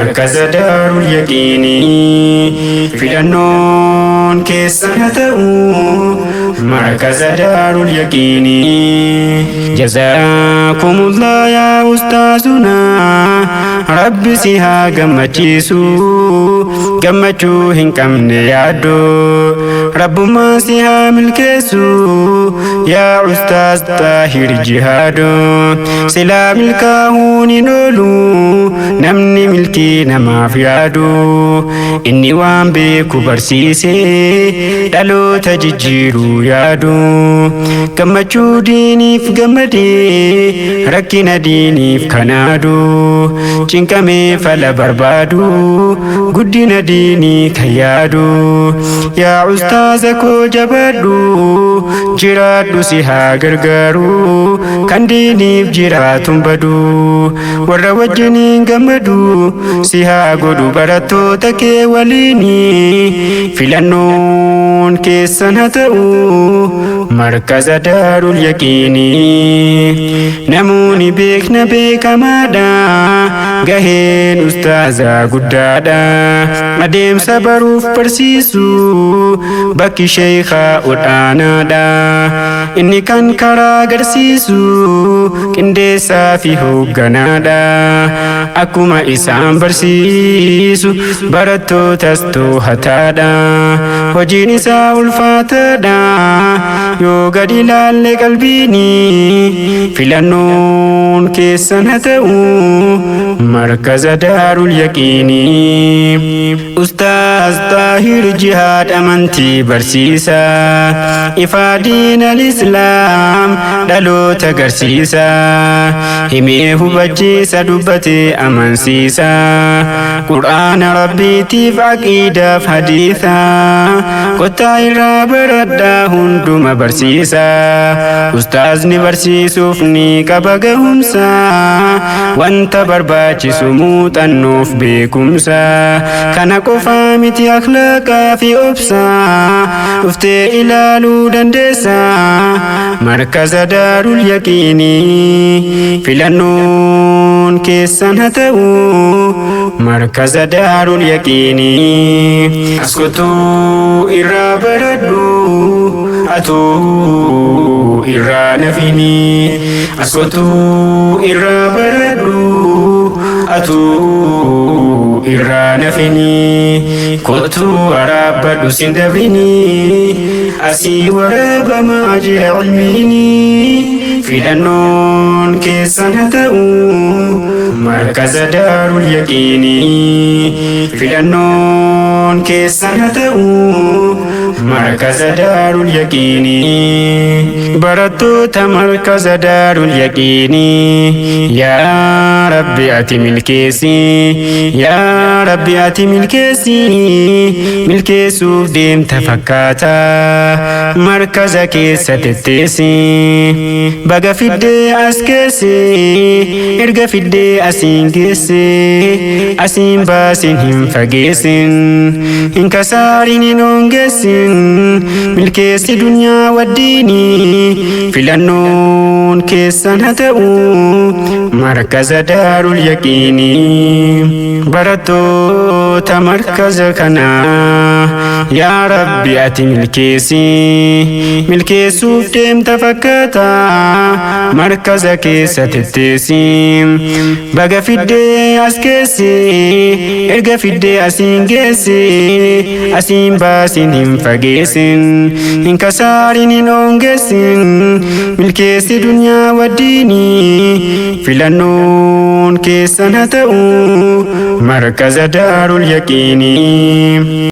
مركز دار اليقين فلنون كيسنة مركز دار اليقين جزاكم الله يا أستاذنا رب سيها قمتشو هنكم يادو رب ما سيها ملكسو يا أستاذ طاهر جهادو سلام الكاهون نولو نمني ملكي نما فيادو إني وان بيكو برسيسي دلو تججيرو يادو قمتشو ديني في قمدي ركنا ديني في كنادو چنكمي فلا بربادو قدنا ديني كيادو يا أستاذ كو جبادو جرادو سيها غرغارو كان ديني في جراتم بدو ورا وجني غمدو سيها غدو براتو تكي وليني فلنون كيسنتو مركز دار اليقين نموني بيك نبيك مادا gaheen ustaazaa guddaadha adeemsa baruuf barsiisu bakki sheekaa olaanaadha inni kan karaa agarsiisu qindeessaa fi hoogganaadha akkuma isaan barsiisu barattootas to'ataadha hojiin isaa ulfaataadha yoo gadi ilaalle qalbiini filannoon keessan haa ta'u مركز دار اليقين أستاذ طاهر جهاد أمنتي برسيسا إفادين الإسلام دلو تقرسيسا هميه بجيسا دبتي أمنسيسا قرآن ربي تيف عقيدة حديثا قطع بردا هندوم برسيسا أستاذ نبرسيسوفني كبغهمسا وانت barbaachisu muuxannoof beekumsa kana qofaa miti akhlaaqaa fi obsaa dhuftee ilaaluu dandeessa markaza daarul yaqiinii filannoon keessan haa ta'u markaza daarul yaqiinii askotuu irraa baradhu atuu irraa nafini askotuu irraa baradhu atuu irraa nafini kottuu waraabadhu sin dabrini asii waraabamaa jira ilmiini filannoon keessan haa ta'u markaza daarul yaqiinii filannoon keessan haa ta'u مركز دار اليقين برتوت مركز دار اليقين يا ربي أتم الكيسي يا ربي أتم الكيسي ملكيسو ديم تفكاتا مركز كيسة التيسي بقى في الدي أسكيسي إرقى في الدي أسين كيسي أسين باسين هم فقيسين إنكسارين نونجسين ملكيسي دنيا والديني فلنون كيسان haa ta'u markaza daarul yaqiini barattoota markaza kana yaa rabbi ati milkeessuuf deemta fakkaata markaza keessa tetteessi baga fiddee as keessi erga fiddee asiin geessi asiin baasin hin fageessin hin kasaarin hin ongessin milkeessi dunyaa waddiini filannoon keessan haa ta'u markaza daarul yaqiini.